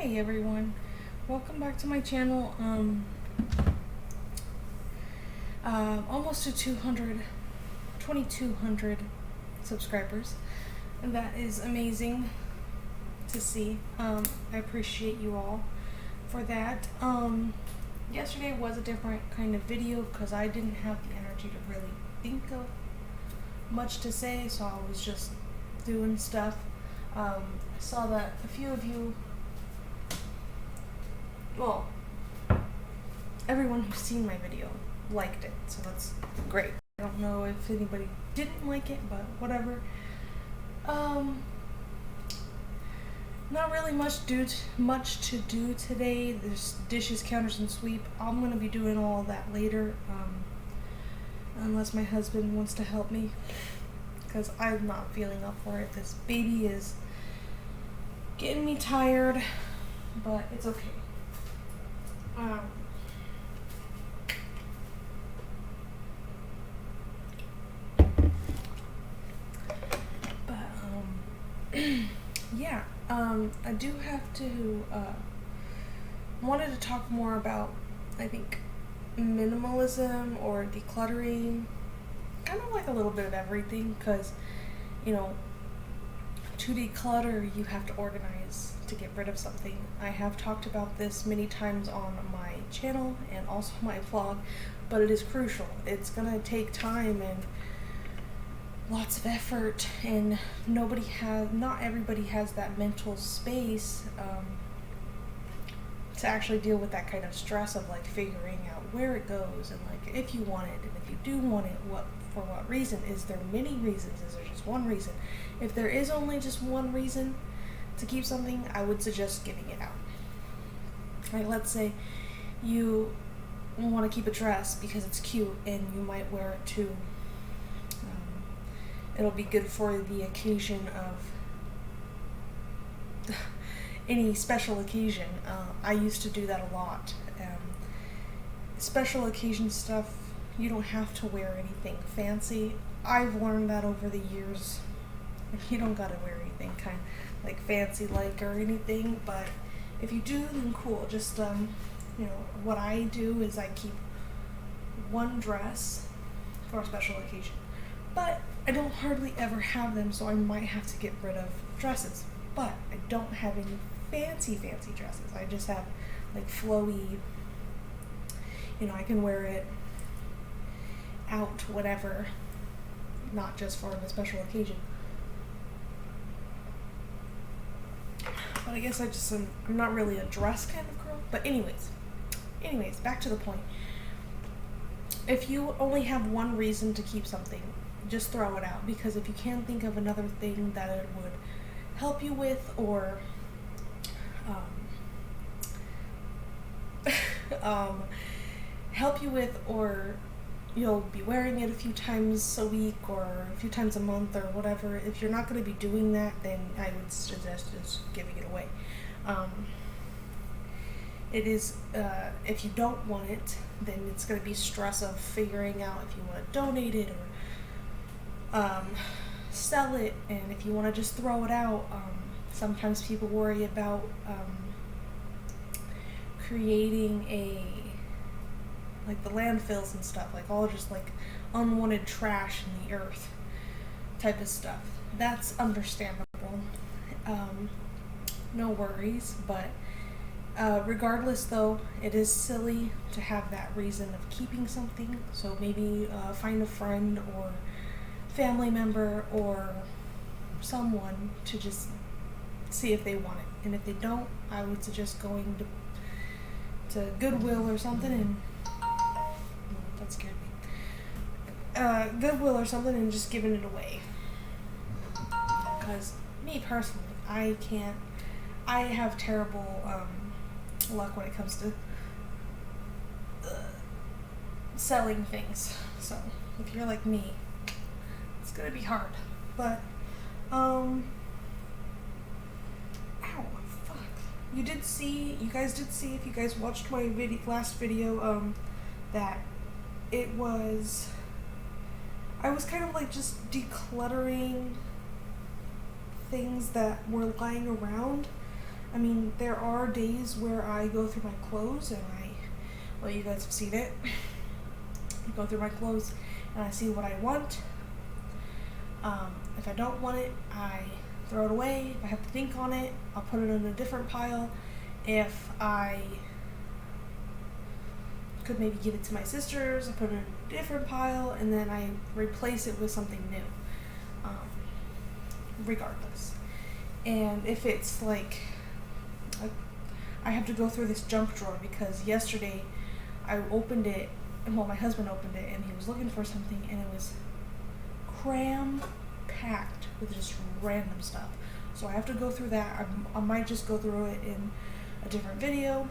Hi everyone, welcome back to my channel. Almost to 2,200 subscribers, and that is amazing to see. I appreciate you all for that. Yesterday was a different kind of video because I didn't have the energy to really think of much to say, so I was just doing stuff. I saw that a few of you, well, everyone who's seen my video liked it, so that's great. I don't know if anybody didn't like it, but whatever. Not really much to do today. There's dishes, counters, and sweep. I'm gonna be doing all that later, unless my husband wants to help me, because I'm not feeling up for it. This baby is getting me tired, but it's okay. Yeah, I do have to, wanted to talk more about, I think, minimalism or decluttering, kind of like a little bit of everything, because, to declutter, you have to organize to get rid of something. I have talked about this many times on my channel and also my vlog, but it is crucial. It's gonna take time and lots of effort, and not everybody has that mental space to actually deal with that kind of stress of like figuring out where it goes and like if you want it, and if you do want it, for what reason. Is there many reasons? Is there just one reason? If there is only just one reason to keep something, I would suggest giving it out. Like, let's say you want to keep a dress because it's cute and you might wear it to it'll be good for the occasion of any special occasion. I used to do that a lot. Special occasion stuff, you don't have to wear anything fancy. I've learned that over the years. You don't gotta wear anything kind of like fancy like or anything, but if you do, then cool. Just what I do is I keep one dress for a special occasion, but I don't hardly ever have them, so I might have to get rid of dresses. But I don't have any fancy dresses. I just have like flowy, I can wear it out, whatever, not just for a special occasion. But I guess I'm not really a dress kind of girl. But anyways, back to the point. If you only have one reason to keep something, just throw it out, because if you can't think of another thing that it would help you with, or or you'll be wearing it a few times a week or a few times a month or whatever, if you're not going to be doing that, then I would suggest just giving it away. It is, if you don't want it, then it's going to be stress of figuring out if you want to donate it or sell it, and if you want to just throw it out. Sometimes people worry about creating like the landfills and stuff, like all just like unwanted trash in the earth type of stuff. That's understandable. No worries, but regardless though, it is silly to have that reason of keeping something. So maybe find a friend or family member or someone to just see if they want it, and if they don't, I would suggest going to Goodwill or something, and that scared me. Goodwill or something, and just giving it away. Because me personally, I have terrible luck when it comes to selling things. So if you're like me, it's gonna be hard. But ow, fuck. You guys did see, if you guys watched my last video, that I was kind of like just decluttering things that were lying around. I mean, there are days where I go through my clothes and well, you guys have seen it. I go through my clothes and I see what I want. If I don't want it, I throw it away. If I have to think on it, I'll put it in a different pile. If I could maybe give it to my sisters, I put it in a different pile, and then I replace it with something new, regardless. And if it's like, I have to go through this junk drawer because yesterday I opened it, well, my husband opened it, and he was looking for something, and it was cram-packed with just random stuff. So I have to go through that. I might just go through it in a different video.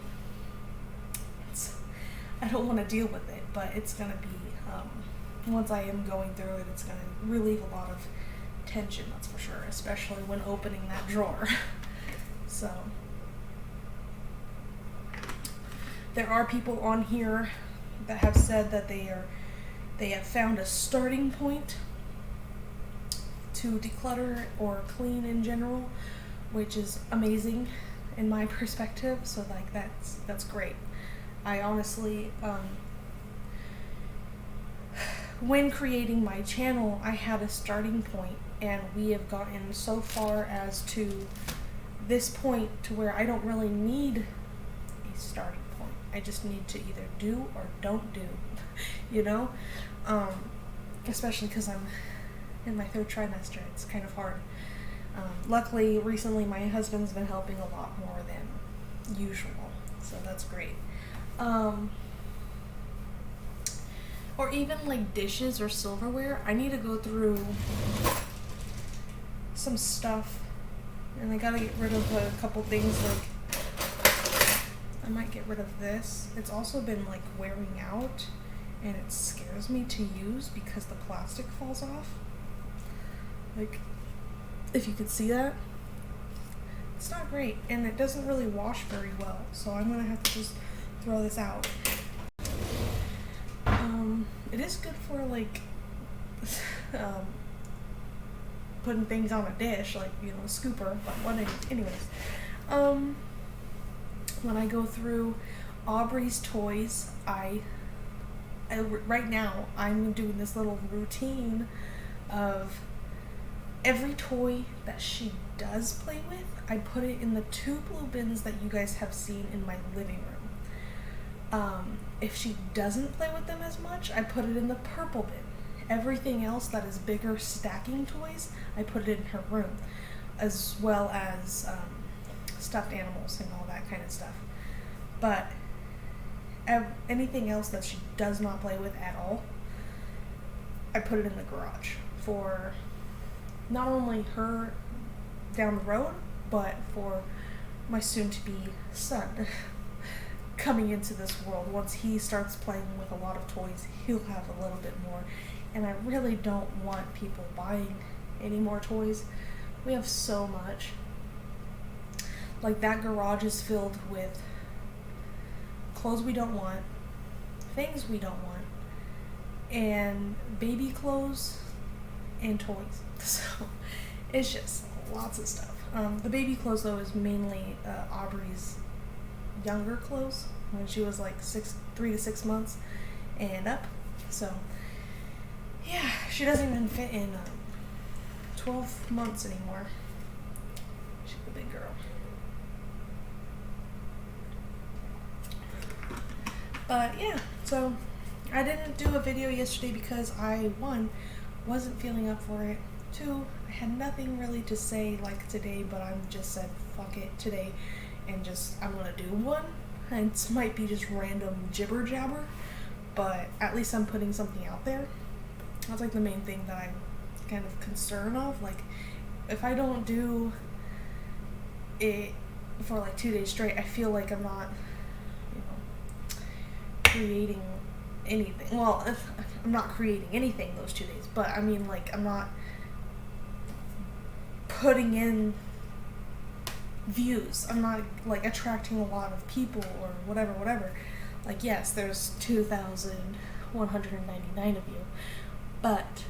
I don't want to deal with it, but it's going to be, once I am going through it, it's going to relieve a lot of tension, that's for sure, especially when opening that drawer. So, there are people on here that have said that they have found a starting point to declutter or clean in general, which is amazing in my perspective. So like that's great. I honestly, when creating my channel, I had a starting point, and we have gotten so far as to this point to where I don't really need a starting point. I just need to either do or don't do, you know? Especially because I'm in my 3rd trimester. It's kind of hard. Luckily, recently my husband's been helping a lot more than usual, so that's great. Or even like dishes or silverware, I need to go through some stuff, and I gotta get rid of a couple things. Like, I might get rid of this. It's also been like wearing out, and it scares me to use because the plastic falls off. Like, if you could see that, it's not great, and it doesn't really wash very well, so I'm gonna have to just throw this out. It is good for like putting things on a dish, like, you know, a scooper, but anyways. When I go through Aubrey's toys, right now I'm doing this little routine of every toy that she does play with, I put it in the 2 blue bins that you guys have seen in my living room. If she doesn't play with them as much, I put it in the purple bin. Everything else that is bigger stacking toys, I put it in her room, as well as stuffed animals and all that kind of stuff. But anything else that she does not play with at all, I put it in the garage for not only her down the road, but for my soon-to-be son coming into this world. Once he starts playing with a lot of toys, he'll have a little bit more, and I really don't want people buying any more toys. We have so much. Like, that garage is filled with clothes we don't want, things we don't want, and baby clothes and toys. So it's just lots of stuff. The baby clothes, though, is mainly Aubrey's younger clothes when she was like 3 to 6 months and up. So yeah, she doesn't even fit in 12 months anymore. She's a big girl. But yeah, so I didn't do a video yesterday because I, 1, wasn't feeling up for it. 2, I had nothing really to say like today, but I just said fuck it today and I'm gonna do one. And it might be just random jibber jabber, but at least I'm putting something out there. That's like the main thing that I'm kind of concerned of. Like, if I don't do it for like 2 days straight, I feel like I'm not, you know, creating anything. Well, I'm not creating anything those 2 days, but I mean, like, I'm not putting in views. I'm not like attracting a lot of people or whatever. Like, yes, there's 2,199 of you, but,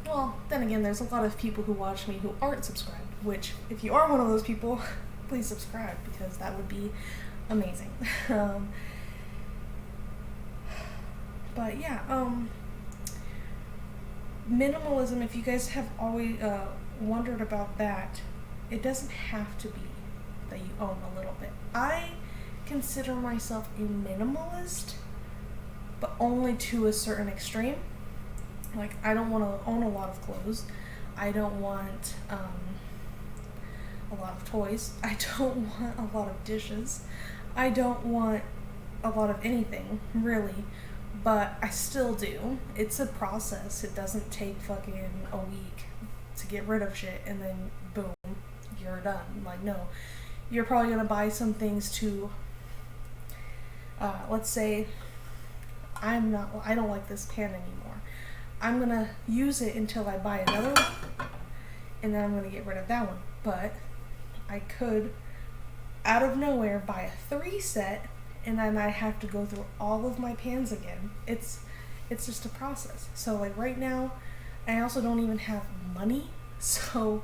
well, then again, there's a lot of people who watch me who aren't subscribed, which, if you are one of those people, please subscribe, because that would be amazing. But yeah, minimalism, if you guys have always wondered about that, it doesn't have to be that you own a little bit. I consider myself a minimalist, but only to a certain extreme. Like, I don't want to own a lot of clothes. I don't want a lot of toys. I don't want a lot of dishes. I don't want a lot of anything, really. But I still do. It's a process. It doesn't take fucking a week to get rid of shit and then boom, you're done. Like, no. You're probably going to buy some things to, let's say, I don't like this pan anymore. I'm going to use it until I buy another one, and then I'm going to get rid of that one. But I could, out of nowhere, buy a 3 set, and then I have to go through all of my pans again. It's just a process. So, like, right now, I also don't even have money, so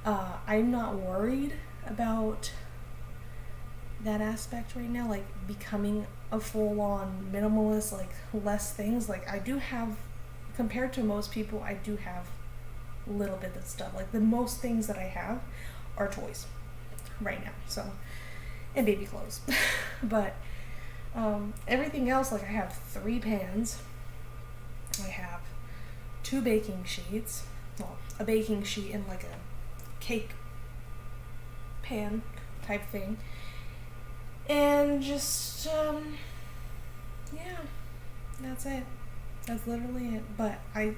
I'm not worried about that aspect right now, like becoming a full-on minimalist, like less things. Like, I do have, compared to most people, I do have a little bit of stuff. Like, the most things that I have are toys right now, so, and baby clothes. But everything else, like, I have 3 pans, I have 2 baking sheets, well, a baking sheet and like a cake pan type thing, and just yeah, that's it. That's literally it. But I'm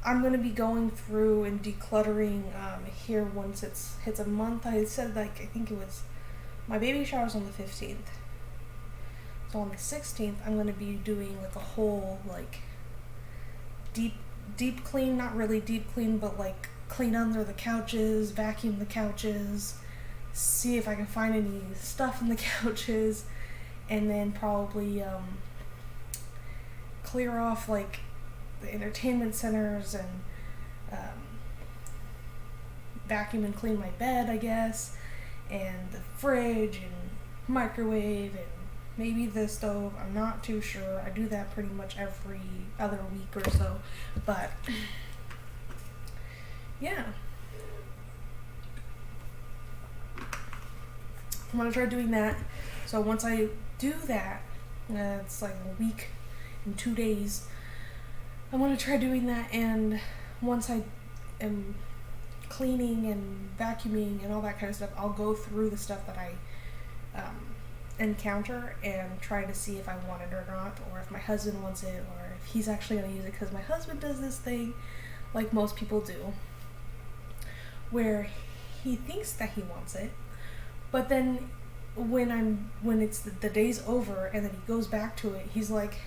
gonna be going through and decluttering here once it hits a month. I said, like, I think it was, my baby shower's on the 15th. So on the 16th, I'm going to be doing like a whole, like, deep clean, not really deep clean, but like clean under the couches, vacuum the couches, see if I can find any stuff in the couches, and then probably clear off like the entertainment centers, and vacuum and clean my bed, I guess, and the fridge and microwave and maybe the stove. I'm not too sure. I do that pretty much every other week or so. But yeah, I'm gonna try doing that. So once I do that, it's like a week and 2 days. I'm gonna try doing that, and once I am cleaning and vacuuming and all that kind of stuff, I'll go through the stuff that I encounter and try to see if I want it or not, or if my husband wants it, or if he's actually going to use it, because my husband does this thing, like most people do, where he thinks that he wants it, but then when it's the day's over and then he goes back to it, he's like,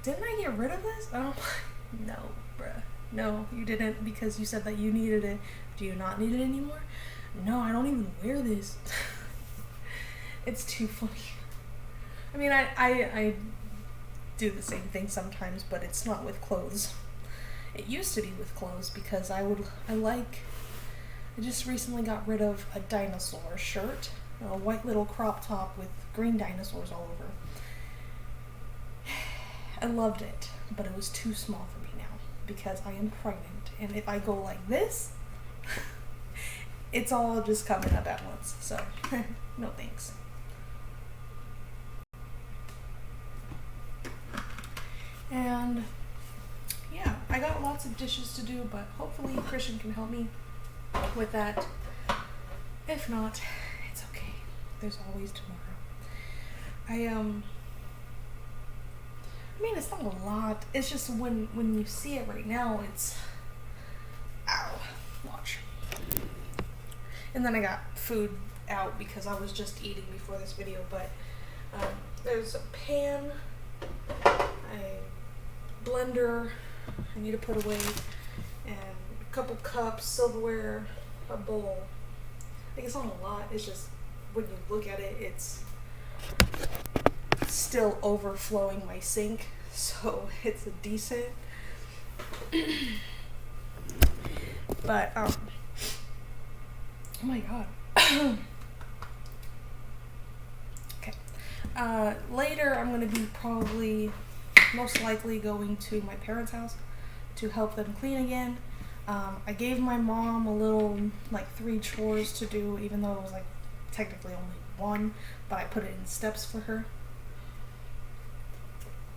didn't I get rid of this? And I'm like, no, bruh, no, you didn't, because you said that you needed it. Do you not need it anymore? No, I don't even wear this. It's too funny. I mean, I do the same thing sometimes, but it's not with clothes. It used to be with clothes, because I just recently got rid of a dinosaur shirt, a white little crop top with green dinosaurs all over. I loved it, but it was too small for me now, because I am pregnant, and if I go like this, it's all just coming up at once, so no thanks. And yeah, I got lots of dishes to do, but hopefully Christian can help me with that. If not, it's okay. There's always tomorrow. I mean, it's not a lot. It's just when you see it right now, it's, ow, watch. And then I got food out because I was just eating before this video, but there's a pan, a blender I need to put away, and a couple cups, silverware, a bowl. Like, it's not a lot, it's just when you look at it, it's still overflowing my sink, so it's a decent. But Oh my god. Okay. Later, I'm going to be probably, most likely, going to my parents' house to help them clean again. I gave my mom a little, like, 3 chores to do, even though it was, like, technically only 1, but I put it in steps for her.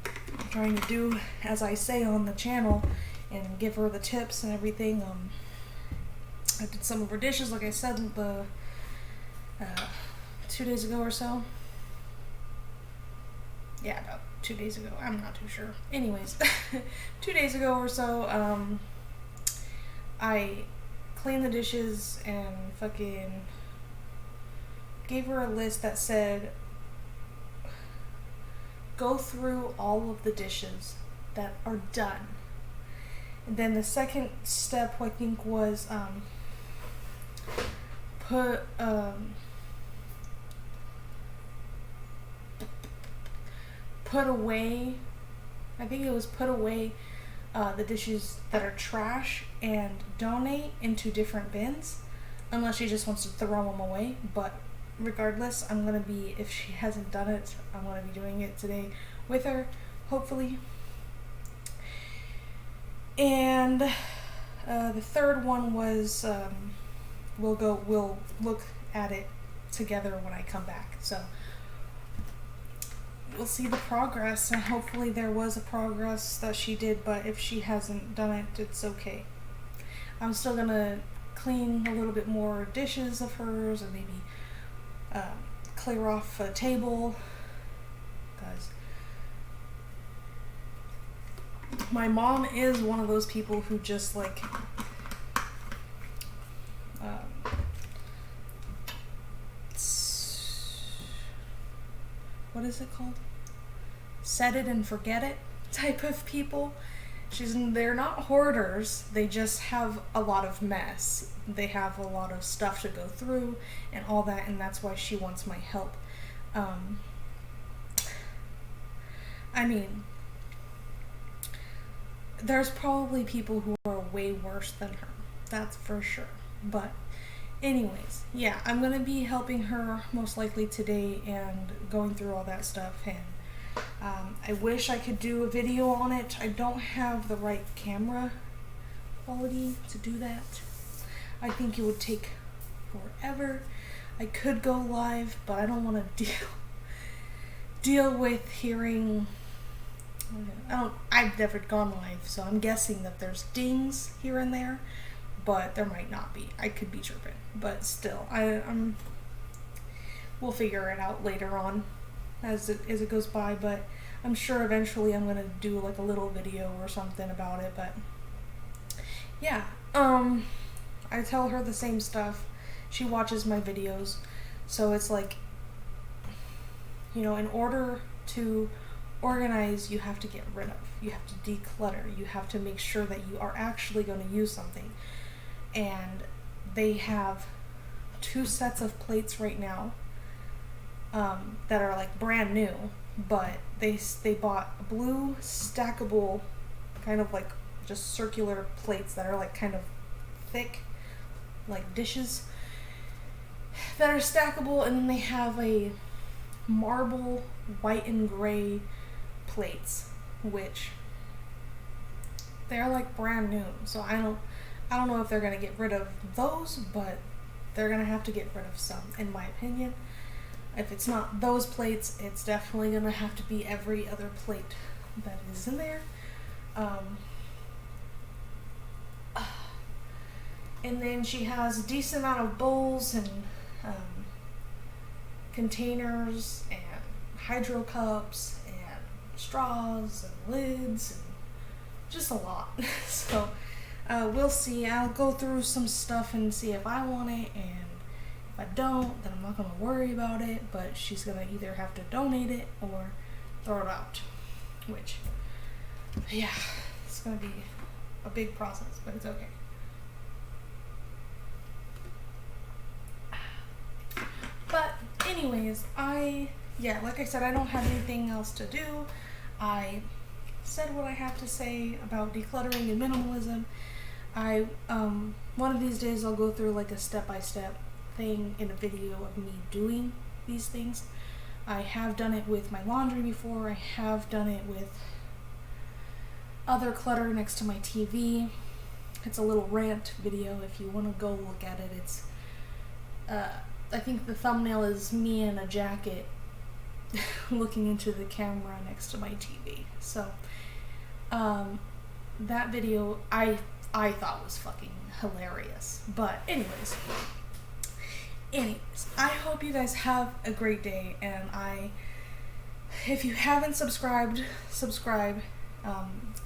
I'm trying to do as I say on the channel and give her the tips and everything. I did some of her dishes, like I said, 2 days ago or so. Yeah, about 2 days ago. I'm not too sure. Anyways, 2 days ago or so, I cleaned the dishes and fucking gave her a list that said, go through all of the dishes that are done. And then the second step, I think, was put away, I think it was put away the dishes that are trash and donate into different bins, unless she just wants to throw them away. But regardless, I'm going to be, if she hasn't done it, I'm going to be doing it today with her, hopefully. And the third one was, we'll look at it together when I come back. So we'll see the progress, and hopefully there was a progress that she did, but if she hasn't done it, it's okay. I'm still gonna clean a little bit more dishes of hers, or maybe clear off a table, because my mom is one of those people who just like what is it called? Set it and forget it type of people. They're not hoarders, they just have a lot of mess. They have a lot of stuff to go through and all that, and that's why she wants my help. I mean, there's probably people who are way worse than her, that's for sure. But anyways, yeah, I'm gonna be helping her most likely today and going through all that stuff. And I wish I could do a video on it. I don't have the right camera quality to do that. I think it would take forever. I could go live, but I don't want to deal with hearing. I've never gone live, so I'm guessing that there's dings here and there, but there might not be. I could be tripping, but still, we'll figure it out later on as it goes by. But I'm sure eventually I'm gonna do like a little video or something about it. But yeah, I tell her the same stuff. She watches my videos, so it's like, you know, in order to organize, you have to get rid of, you have to declutter, you have to make sure that you are actually going to use something. And they have 2 sets of plates right now that are like brand new, but they bought blue stackable, kind of like just circular plates that are like kind of thick, like dishes that are stackable. And then they have a marble white and gray plates, which they're like brand new. So I don't know if they're gonna get rid of those, but they're gonna have to get rid of some, in my opinion. If it's not those plates, it's definitely gonna have to be every other plate that is in there. And then she has a decent amount of bowls and containers and hydro cups and straws and lids and just a lot. So we'll see. I'll go through some stuff and see if I want it, and if I don't, then I'm not going to worry about it. But she's going to either have to donate it or throw it out, which, yeah, it's going to be a big process, but it's okay. But anyways, like I said, I don't have anything else to do. I said what I have to say about decluttering and minimalism. One of these days I'll go through like a step-by-step thing in a video of me doing these things. I have done it with my laundry before. I have done it with other clutter next to my TV. It's a little rant video if you want to go look at it. It's I think the thumbnail is me in a jacket looking into the camera next to my TV. So that video I thought was fucking hilarious. But anyways, I hope you guys have a great day, and if you haven't subscribed, subscribe,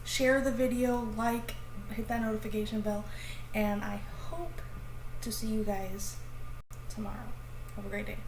share the video, like, hit that notification bell, and I hope to see you guys tomorrow. Have a great day.